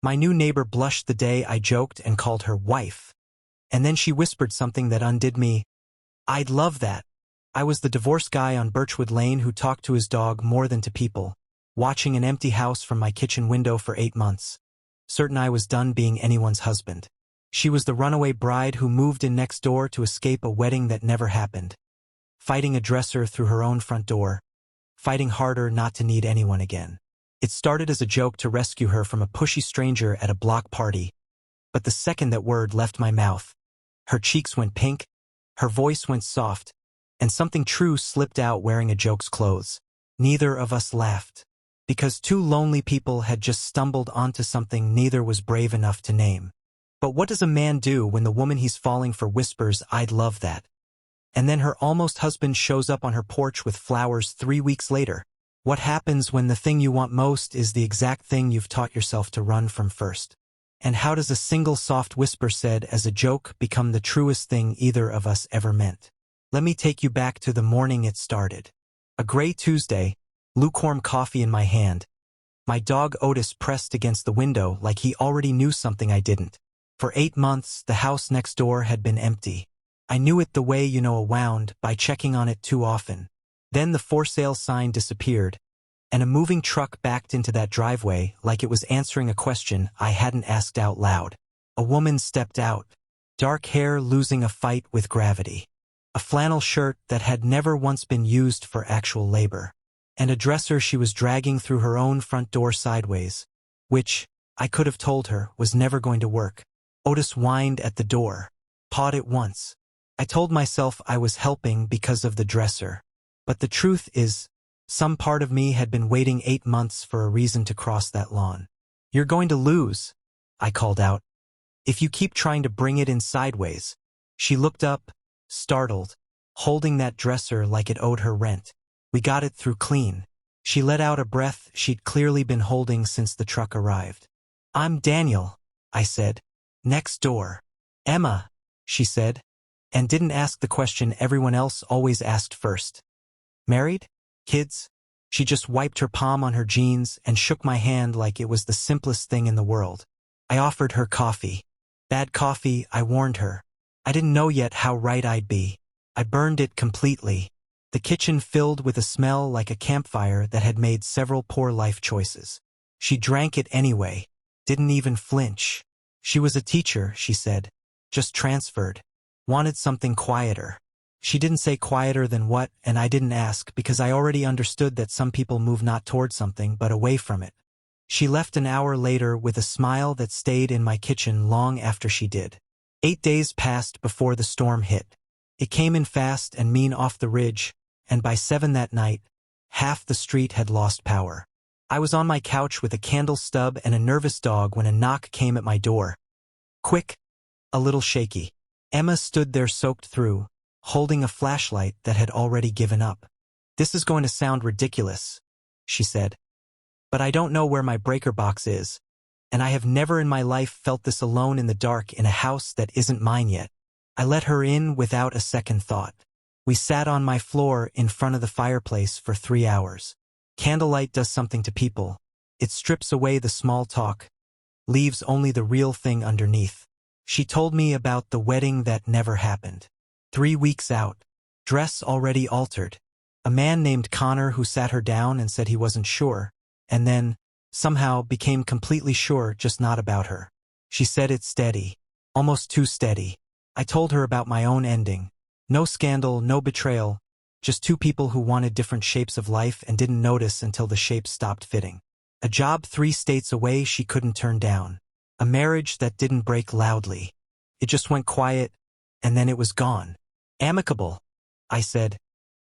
My new neighbor blushed the day I joked and called her wife. And then she whispered something that undid me. I'd love that. I was the divorced guy on Birchwood Lane who talked to his dog more than to people, watching an empty house from my kitchen window for 8 months, certain I was done being anyone's husband. She was the runaway bride who moved in next door to escape a wedding that never happened, fighting a dresser through her own front door, fighting harder not to need anyone again. It started as a joke to rescue her from a pushy stranger at a block party, but the second that word left my mouth, her cheeks went pink, her voice went soft, and something true slipped out wearing a joke's clothes. Neither of us laughed, because two lonely people had just stumbled onto something neither was brave enough to name. But what does a man do when the woman he's falling for whispers, "I'd love that"? And then her almost husband shows up on her porch with flowers 3 weeks later. What happens when the thing you want most is the exact thing you've taught yourself to run from first? And how does a single soft whisper said as a joke become the truest thing either of us ever meant? Let me take you back to the morning it started. A gray Tuesday, lukewarm coffee in my hand. My dog Otis pressed against the window like he already knew something I didn't. For 8 months, the house next door had been empty. I knew it the way you know a wound, by checking on it too often. Then the for sale sign disappeared, and a moving truck backed into that driveway like it was answering a question I hadn't asked out loud. A woman stepped out, dark hair losing a fight with gravity. A flannel shirt that had never once been used for actual labor. And a dresser she was dragging through her own front door sideways, which, I could have told her, was never going to work. Otis whined at the door, pawed it once. I told myself I was helping because of the dresser. But the truth is, some part of me had been waiting 8 months for a reason to cross that lawn. "You're going to lose," I called out. "If you keep trying to bring it in sideways." She looked up, startled, holding that dresser like it owed her rent. "We got it through clean." She let out a breath she'd clearly been holding since the truck arrived. "I'm Daniel," I said. "Next door." "Emma," she said, and didn't ask the question everyone else always asked first. "Married? Kids?" She just wiped her palm on her jeans and shook my hand like it was the simplest thing in the world. I offered her coffee. Bad coffee, I warned her. I didn't know yet how right I'd be. I burned it completely. The kitchen filled with a smell like a campfire that had made several poor life choices. She drank it anyway, didn't even flinch. She was a teacher, she said. Just transferred. Wanted something quieter. She didn't say quieter than what, and I didn't ask because I already understood that some people move not toward something but away from it. She left an hour later with a smile that stayed in my kitchen long after she did. 8 days passed before the storm hit. It came in fast and mean off the ridge, and by 7 that night, half the street had lost power. I was on my couch with a candle stub and a nervous dog when a knock came at my door. Quick, a little shaky. Emma stood there soaked through, holding a flashlight that had already given up. "This is going to sound ridiculous," she said, "but I don't know where my breaker box is, and I have never in my life felt this alone in the dark in a house that isn't mine yet." I let her in without a second thought. We sat on my floor in front of the fireplace for 3 hours. Candlelight does something to people. It strips away the small talk, leaves only the real thing underneath. She told me about the wedding that never happened. 3 weeks out. Dress already altered. A man named Connor who sat her down and said he wasn't sure, and then, somehow, became completely sure, just not about her. She said it steady. Almost too steady. I told her about my own ending. No scandal, no betrayal, just 2 people who wanted different shapes of life and didn't notice until the shapes stopped fitting. A job 3 states away she couldn't turn down. A marriage that didn't break loudly. It just went quiet, and then it was gone. Amicable, I said,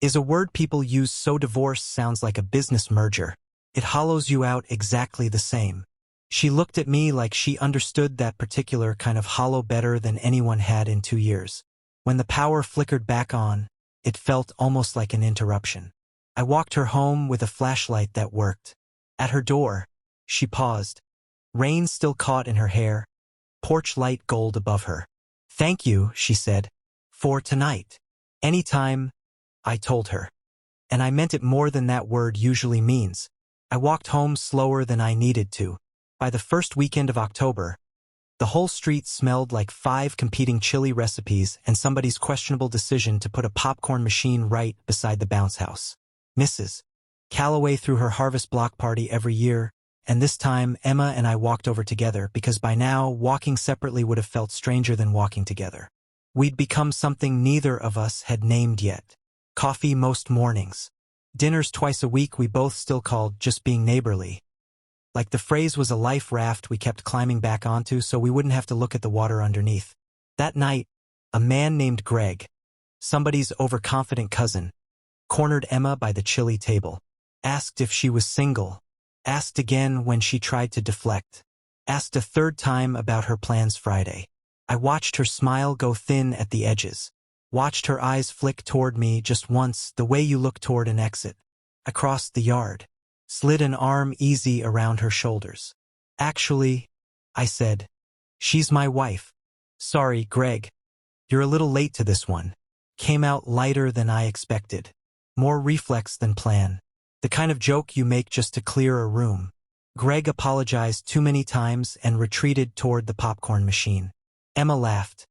is a word people use so divorce sounds like a business merger. It hollows you out exactly the same. She looked at me like she understood that particular kind of hollow better than anyone had in 2 years. When the power flickered back on, it felt almost like an interruption. I walked her home with a flashlight that worked. At her door, she paused. Rain still caught in her hair, porch light gold above her. "Thank you," she said, "for tonight." "Anytime," I told her. And I meant it more than that word usually means. I walked home slower than I needed to. By the first weekend of October, the whole street smelled like 5 competing chili recipes and somebody's questionable decision to put a popcorn machine right beside the bounce house. Mrs. Calloway threw her harvest block party every year, and this time Emma and I walked over together because by now walking separately would have felt stranger than walking together. We'd become something neither of us had named yet. Coffee most mornings. Dinners twice a week we both still called just being neighborly. Like the phrase was a life raft we kept climbing back onto so we wouldn't have to look at the water underneath. That night, a man named Greg, somebody's overconfident cousin, cornered Emma by the chili table, asked if she was single, asked again when she tried to deflect, asked a third time about her plans Friday. I watched her smile go thin at the edges, watched her eyes flick toward me just once the way you look toward an exit. I crossed the yard, slid an arm easy around her shoulders. Actually, I said, she's my wife. Sorry, Greg. You're a little late to this one. Came out lighter than I expected. More reflex than plan. The kind of joke you make just to clear a room. Greg apologized too many times and retreated toward the popcorn machine. Emma laughed.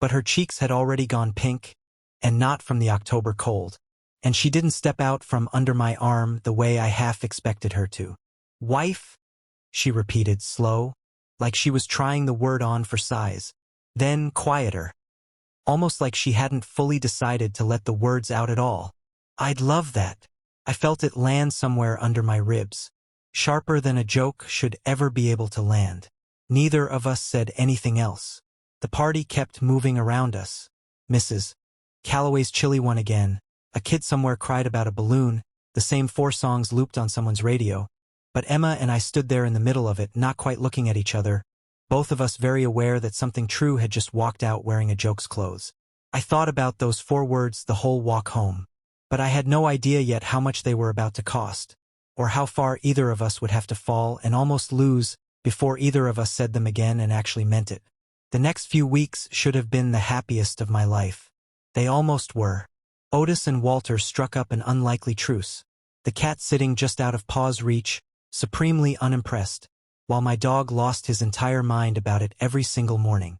But her cheeks had already gone pink, and not from the October cold. And she didn't step out from under my arm the way I half expected her to. Wife? She repeated, slow, like she was trying the word on for size. Then quieter. Almost like she hadn't fully decided to let the words out at all. I'd love that. I felt it land somewhere under my ribs. Sharper than a joke should ever be able to land. Neither of us said anything else. The party kept moving around us. Mrs. Calloway's chili won again. A kid somewhere cried about a balloon, the same 4 songs looped on someone's radio. But Emma and I stood there in the middle of it, not quite looking at each other, both of us very aware that something true had just walked out wearing a joke's clothes. I thought about those 4 words the whole walk home. But I had no idea yet how much they were about to cost, or how far either of us would have to fall and almost lose before either of us said them again and actually meant it. The next few weeks should have been the happiest of my life. They almost were. Otis and Walter struck up an unlikely truce, the cat sitting just out of paw's reach, supremely unimpressed, while my dog lost his entire mind about it every single morning.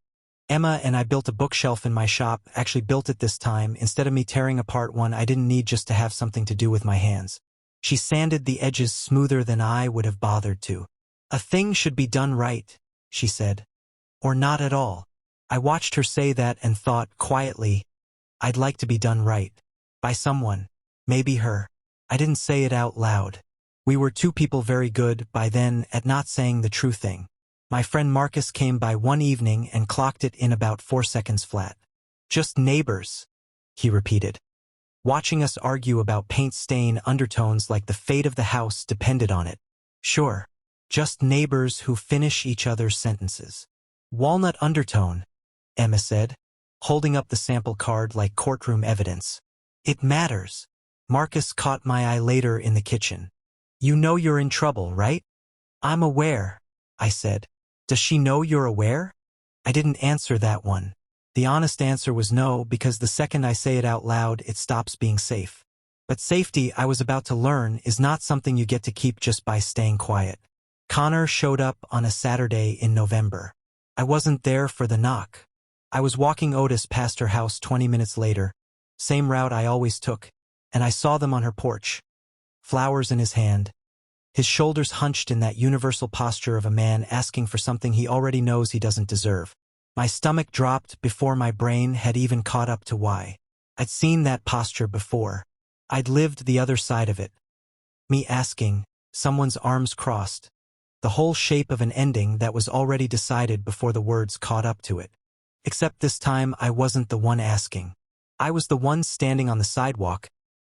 Emma and I built a bookshelf in my shop, actually built it this time, instead of me tearing apart one I didn't need just to have something to do with my hands. She sanded the edges smoother than I would have bothered to. A thing should be done right, she said. Or not at all. I watched her say that and thought, quietly, I'd like to be done right. By someone. Maybe her. I didn't say it out loud. We were 2 people very good, by then, at not saying the true thing. My friend Marcus came by one evening and clocked it in about 4 seconds flat. Just neighbors, he repeated. Watching us argue about paint stain undertones like the fate of the house depended on it. Sure. Just neighbors who finish each other's sentences. Walnut undertone, Emma said, holding up the sample card like courtroom evidence. It matters. Marcus caught my eye later in the kitchen. You know you're in trouble, right? I'm aware, I said. Does she know you're aware? I didn't answer that one. The honest answer was no, because the second I say it out loud, it stops being safe. But safety, I was about to learn, is not something you get to keep just by staying quiet. Connor showed up on a Saturday in November. I wasn't there for the knock. I was walking Otis past her house 20 minutes later, same route I always took, and I saw them on her porch. Flowers in his hand. His shoulders hunched in that universal posture of a man asking for something he already knows he doesn't deserve. My stomach dropped before my brain had even caught up to why. I'd seen that posture before. I'd lived the other side of it. Me asking, someone's arms crossed. The whole shape of an ending that was already decided before the words caught up to it. Except this time I wasn't the one asking. I was the one standing on the sidewalk,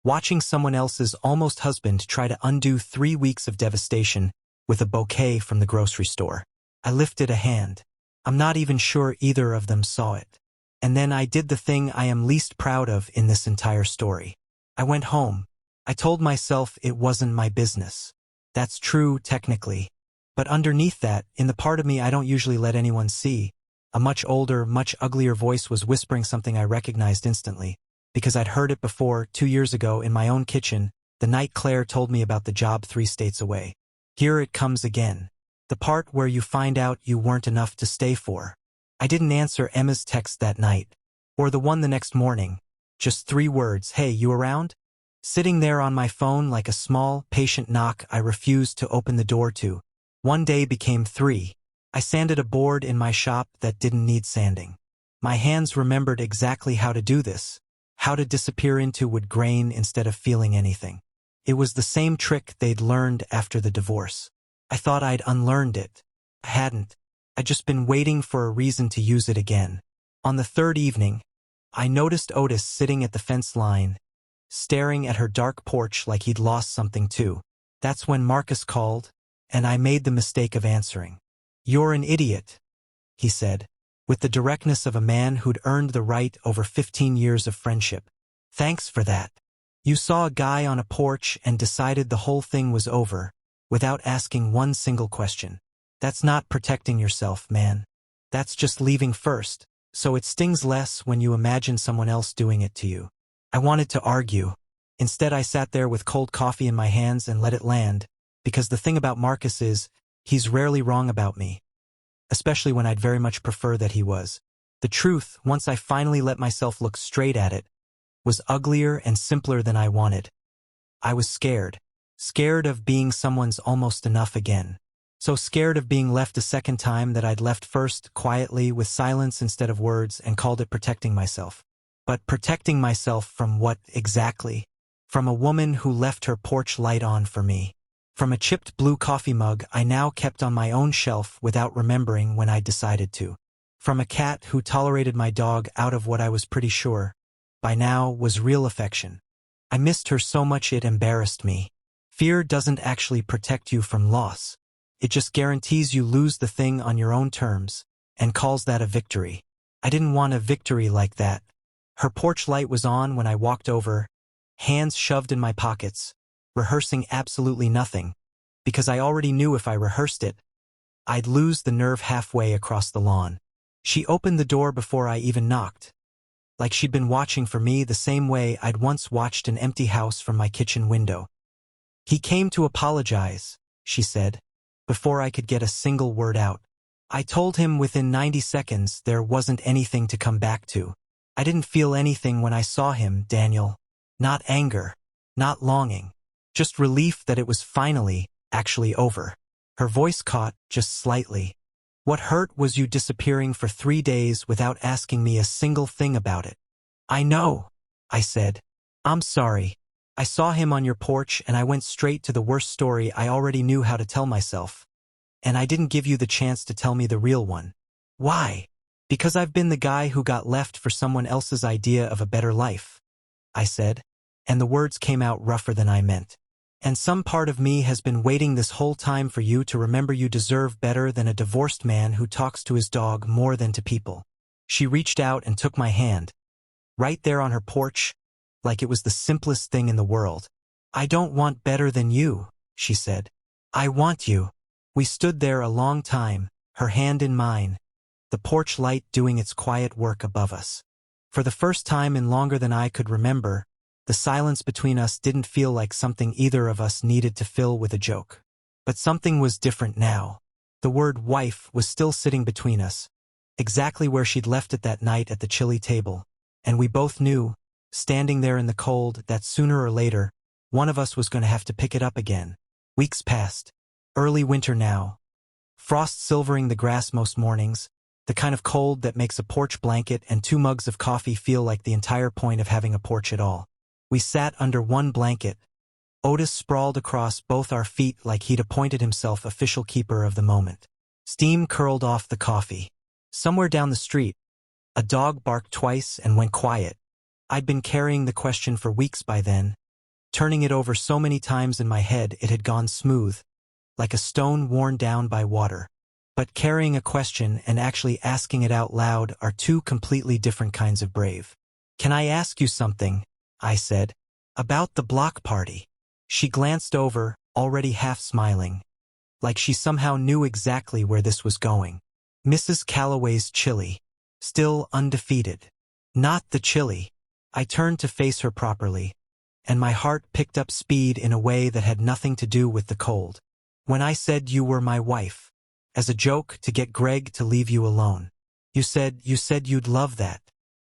watching someone else's almost husband try to undo 3 weeks of devastation with a bouquet from the grocery store. I lifted a hand. I'm not even sure either of them saw it. And then I did the thing I am least proud of in this entire story. I went home. I told myself it wasn't my business. That's true, technically. But underneath that, in the part of me I don't usually let anyone see, a much older, much uglier voice was whispering something I recognized instantly, because I'd heard it before, 2 years ago, in my own kitchen, the night Claire told me about the job 3 states away. Here it comes again. The part where you find out you weren't enough to stay for. I didn't answer Emma's text that night, or the one the next morning. Just 3 words, "Hey, you around?" Sitting there on my phone like a small, patient knock I refused to open the door to. One day became 3. I sanded a board in my shop that didn't need sanding. My hands remembered exactly how to do this, how to disappear into wood grain instead of feeling anything. It was the same trick they'd learned after the divorce. I thought I'd unlearned it. I hadn't. I'd just been waiting for a reason to use it again. On the 3rd evening, I noticed Otis sitting at the fence line, staring at her dark porch like he'd lost something too. That's when Marcus called, and I made the mistake of answering. "You're an idiot," he said, with the directness of a man who'd earned the right over 15 years of friendship. "Thanks for that. You saw a guy on a porch and decided the whole thing was over, without asking one single question. That's not protecting yourself, man. That's just leaving first, so it stings less when you imagine someone else doing it to you." I wanted to argue. Instead, I sat there with cold coffee in my hands and let it land, because the thing about Marcus is, he's rarely wrong about me, especially when I'd very much prefer that he was. The truth, once I finally let myself look straight at it, was uglier and simpler than I wanted. I was scared. Scared of being someone's almost enough again. So scared of being left a second time that I'd left first, quietly, with silence instead of words, and called it protecting myself. But protecting myself from what exactly? From a woman who left her porch light on for me. From a chipped blue coffee mug I now kept on my own shelf without remembering when I decided to. From a cat who tolerated my dog out of what I was pretty sure, by now, was real affection. I missed her so much it embarrassed me. Fear doesn't actually protect you from loss. It just guarantees you lose the thing on your own terms, and calls that a victory. I didn't want a victory like that. Her porch light was on when I walked over, hands shoved in my pockets, rehearsing absolutely nothing, because I already knew if I rehearsed it, I'd lose the nerve halfway across the lawn. She opened the door before I even knocked, like she'd been watching for me the same way I'd once watched an empty house from my kitchen window. "He came to apologize," she said, before I could get a single word out. I told him within 90 seconds there wasn't anything to come back to. I didn't feel anything when I saw him, Daniel. Not anger, not longing, just relief that it was finally, actually over. Her voice caught, just slightly. "What hurt was you disappearing for 3 days without asking me a single thing about it." "I know," I said. "I'm sorry. I saw him on your porch and I went straight to the worst story I already knew how to tell myself. And I didn't give you the chance to tell me the real one." "Why?" "Because I've been the guy who got left for someone else's idea of a better life," I said, and the words came out rougher than I meant. "And some part of me has been waiting this whole time for you to remember you deserve better than a divorced man who talks to his dog more than to people." She reached out and took my hand, right there on her porch, like it was the simplest thing in the world. "I don't want better than you," she said. "I want you." We stood there a long time, her hand in mine, the porch light doing its quiet work above us. For the first time in longer than I could remember, the silence between us didn't feel like something either of us needed to fill with a joke. But something was different now. The word wife was still sitting between us, exactly where she'd left it that night at the chilly table, and we both knew, standing there in the cold, that sooner or later, one of us was going to have to pick it up again. Weeks passed. Early winter now. Frost silvering the grass most mornings, the kind of cold that makes a porch blanket and 2 mugs of coffee feel like the entire point of having a porch at all. We sat under one blanket, Otis sprawled across both our feet like he'd appointed himself official keeper of the moment. Steam curled off the coffee. Somewhere down the street, a dog barked twice and went quiet. I'd been carrying the question for weeks by then, turning it over so many times in my head it had gone smooth, like a stone worn down by water. But carrying a question and actually asking it out loud are 2 completely different kinds of brave. "Can I ask you something?" I said. "About the block party." She glanced over, already half smiling, like she somehow knew exactly where this was going. "Mrs. Calloway's chili. Still undefeated." "Not the chili." I turned to face her properly, and my heart picked up speed in a way that had nothing to do with the cold. "When I said you were my wife." As a joke, to get Greg to leave you alone. You said you'd love that.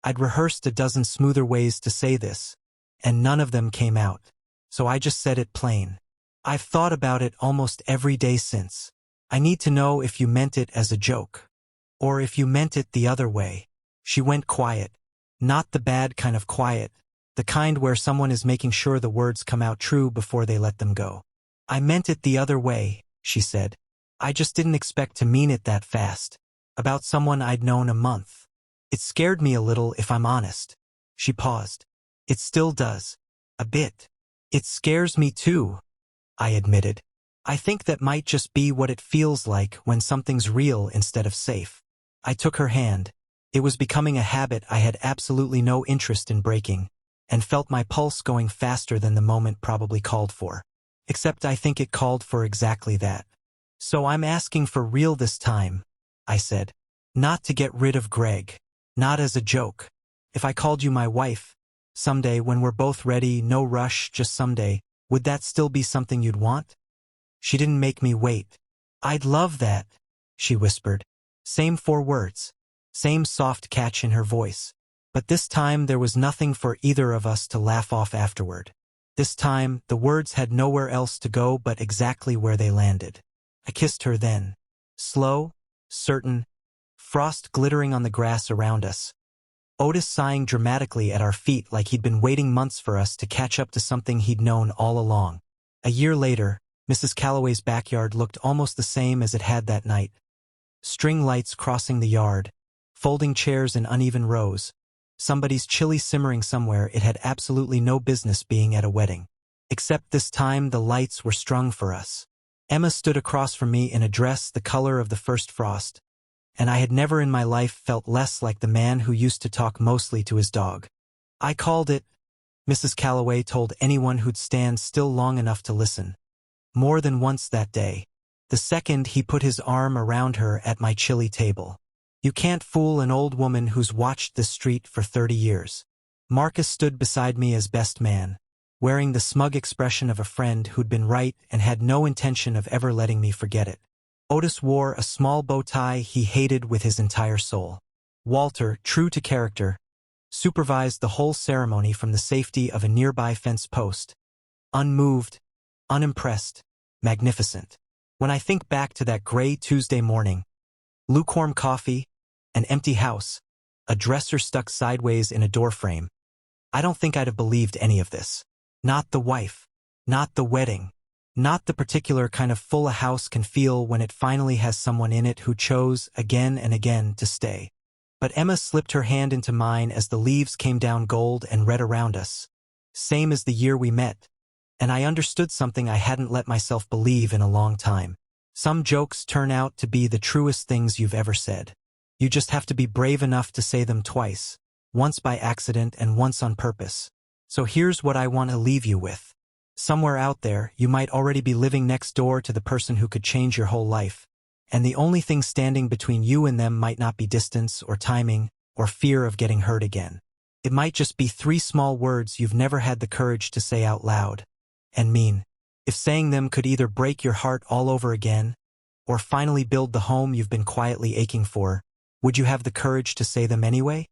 I'd rehearsed a dozen smoother ways to say this, and none of them came out. So I just said it plain. I've thought about it almost every day since. I need to know if you meant it as a joke. Or if you meant it the other way. She went quiet. Not the bad kind of quiet. The kind where someone is making sure the words come out true before they let them go. I meant it the other way, she said. I just didn't expect to mean it that fast. About someone I'd known a month. It scared me a little, if I'm honest. She paused. It still does. A bit. It scares me too, I admitted. I think that might just be what it feels like when something's real instead of safe. I took her hand. It was becoming a habit I had absolutely no interest in breaking, and felt my pulse going faster than the moment probably called for. Except I think it called for exactly that. So I'm asking for real this time, I said. Not to get rid of Greg. Not as a joke. If I called you my wife, someday when we're both ready, no rush, just someday, would that still be something you'd want? She didn't make me wait. I'd love that, she whispered. Same 4 words. Same soft catch in her voice. But this time there was nothing for either of us to laugh off afterward. This time, the words had nowhere else to go but exactly where they landed. I kissed her then. Slow, certain, frost glittering on the grass around us. Otis sighing dramatically at our feet like he'd been waiting months for us to catch up to something he'd known all along. A year later, Mrs. Calloway's backyard looked almost the same as it had that night. String lights crossing the yard, folding chairs in uneven rows, somebody's chili simmering somewhere it had absolutely no business being at a wedding. Except this time the lights were strung for us. Emma stood across from me in a dress the color of the first frost, and I had never in my life felt less like the man who used to talk mostly to his dog. I called it, Mrs. Calloway told anyone who'd stand still long enough to listen. More than once that day. The second he put his arm around her at my chilly table. You can't fool an old woman who's watched this street for 30 years. Marcus stood beside me as best man, wearing the smug expression of a friend who'd been right and had no intention of ever letting me forget it. Otis wore a small bow tie he hated with his entire soul. Walter, true to character, supervised the whole ceremony from the safety of a nearby fence post. Unmoved, unimpressed, magnificent. When I think back to that gray Tuesday morning, lukewarm coffee, an empty house, a dresser stuck sideways in a doorframe, I don't think I'd have believed any of this. Not the wife, not the wedding, not the particular kind of full a house can feel when it finally has someone in it who chose again and again to stay. But Emma slipped her hand into mine as the leaves came down gold and red around us. Same as the year we met. And I understood something I hadn't let myself believe in a long time. Some jokes turn out to be the truest things you've ever said. You just have to be brave enough to say them twice, once by accident and once on purpose. So here's what I want to leave you with. Somewhere out there, you might already be living next door to the person who could change your whole life. And the only thing standing between you and them might not be distance or timing or fear of getting hurt again. It might just be 3 small words you've never had the courage to say out loud. And mean. If saying them could either break your heart all over again, or finally build the home you've been quietly aching for, would you have the courage to say them anyway?